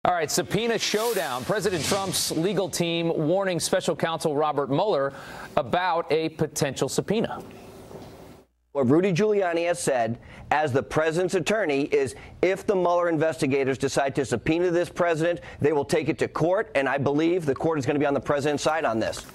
All right, subpoena showdown. President Trump's legal team warning special counsel Robert Mueller about a potential subpoena. What Rudy Giuliani has said as the president's attorney is if the Mueller investigators decide to subpoena this president, they will take it to court, and I believe the court is going to be on the president's side on this.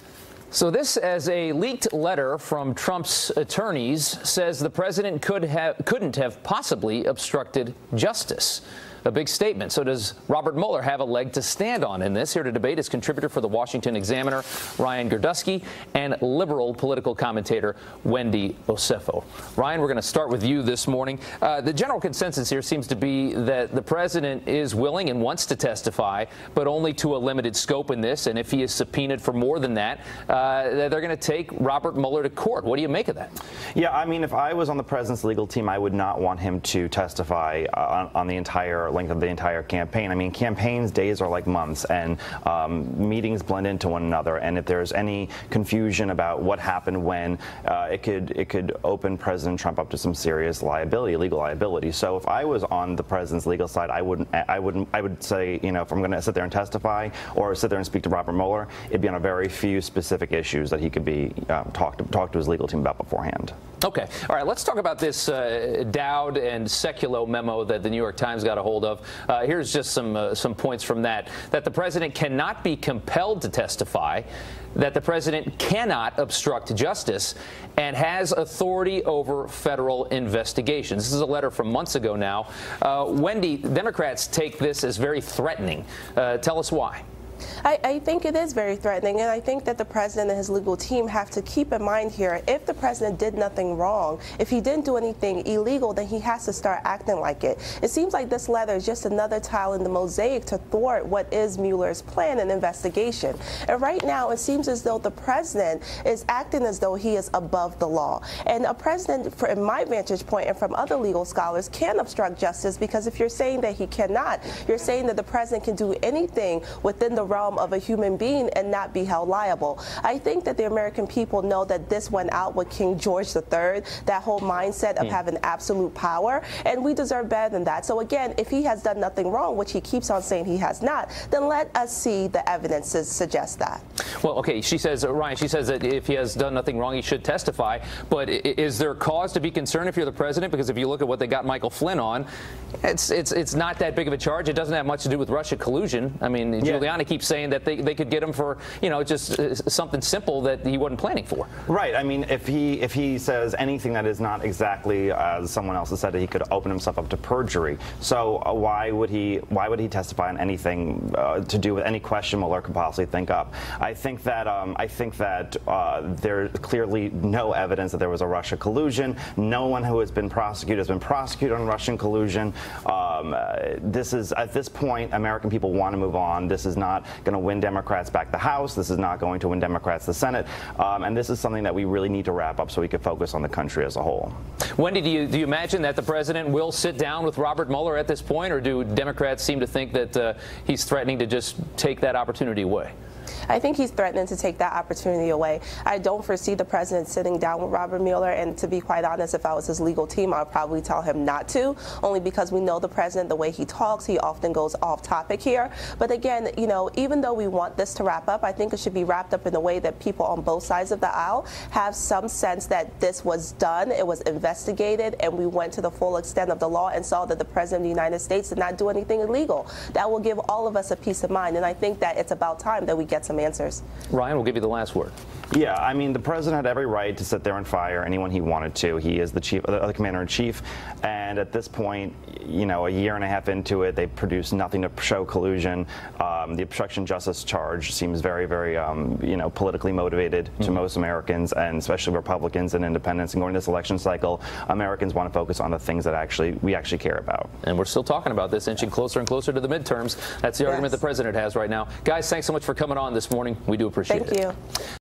So this, as a leaked letter from Trump's attorneys, says the president couldn't have possibly obstructed justice. A big statement. So does Robert Mueller have a leg to stand on in this? Here to debate is contributor for the Washington Examiner, Ryan Girdusky, and liberal political commentator, Wendy Osefo. Ryan, we're going to start with you this morning. The general consensus here seems to be that the president is willing and wants to testify, but only to a limited scope in this. And if he is subpoenaed for more than that, they're going to take Robert Mueller to court. What do you make of that? Yeah, I mean, if I was on the president's legal team, I would not want him to testify on the entire length of the entire campaign. I mean, campaigns days are like months, and meetings blend into one another. And if there's any confusion about what happened when, it could open President Trump up to some serious liability, legal liability. So if I was on the president's legal side, I would say, you know, if I'm going to sit there and testify or sit there and speak to Robert Mueller, it'd be on a very few specific issues that he could be talk to his legal team about beforehand. Okay. All right. Let's talk about this Dowd and Sekulow memo that the New York Times got a hold of. Here's just some points from that. That the president cannot be compelled to testify, that the president cannot obstruct justice, and has authority over federal investigations. This is a letter from months ago now. Wendy, Democrats take this as very threatening. Tell us why. I think it is very threatening, and I think that the president and his legal team have to keep in mind here, if the president did nothing wrong, if he didn't do anything illegal, then he has to start acting like it. It seems like this letter is just another tile in the mosaic to thwart what is Mueller's plan and investigation. And right now, it seems as though the president is acting as though he is above the law. And a president, from my vantage point and from other legal scholars, can obstruct justice, because if you're saying that he cannot, you're saying that the president can do anything within the realm of a human being and not be held liable. I think that the American people know that this went out with King George III, that whole mindset of having absolute power, and we deserve better than that. So again, if he has done nothing wrong, which he keeps on saying he has not, then let us see the evidence to suggest that. Well, okay, she says, Ryan, she says that if he has done nothing wrong, he should testify. But is there cause to be concerned if you're the president? Because if you look at what they got Michael Flynn on, it's not that big of a charge. It doesn't have much to do with Russia collusion. I mean, Giuliani keeps saying that they could get him for, you know, just something simple that he wasn't planning for. Right. I mean, if he says anything that is not exactly as someone else has said, that he could open himself up to perjury. So why would he testify on anything to do with any question Mueller could possibly think up? I think that there's clearly no evidence that there was a Russia collusion. No one who has been prosecuted on Russian collusion. This is, at this point, American people want to move on. This is not going to win Democrats back the House. This is not going to win Democrats the Senate. And this is something that we really need to wrap up so we can focus on the country as a whole. Wendy, do you imagine that the president will sit down with Robert Mueller at this point, or do Democrats seem to think that he's threatening to just take that opportunity away? I think he's threatening to take that opportunity away. I don't foresee the president sitting down with Robert Mueller, and to be quite honest, if I was his legal team, I would probably tell him not to, only because we know the president, the way he talks, he often goes off topic here. But again, you know, even though we want this to wrap up, I think it should be wrapped up in a way that people on both sides of the aisle have some sense that this was done, it was investigated, and we went to the full extent of the law and saw that the president of the United States did not do anything illegal. That will give all of us a peace of mind, and I think that it's about time that we get some answers. Ryan, we'll give you the last word. Yeah, I mean, the president had every right to sit there and fire anyone he wanted to. He is the commander-in-chief, and at this point, you know, a year and a half into it, they've produced nothing to show collusion. The obstruction justice charge seems very, very, you know, politically motivated to most Americans, and especially Republicans and independents. And going this election cycle, Americans want to focus on the things that we actually care about. And we're still talking about this, inching closer and closer to the midterms. That's the argument the president has right now. Guys, thanks so much for coming on this morning. We do appreciate it. Thank you.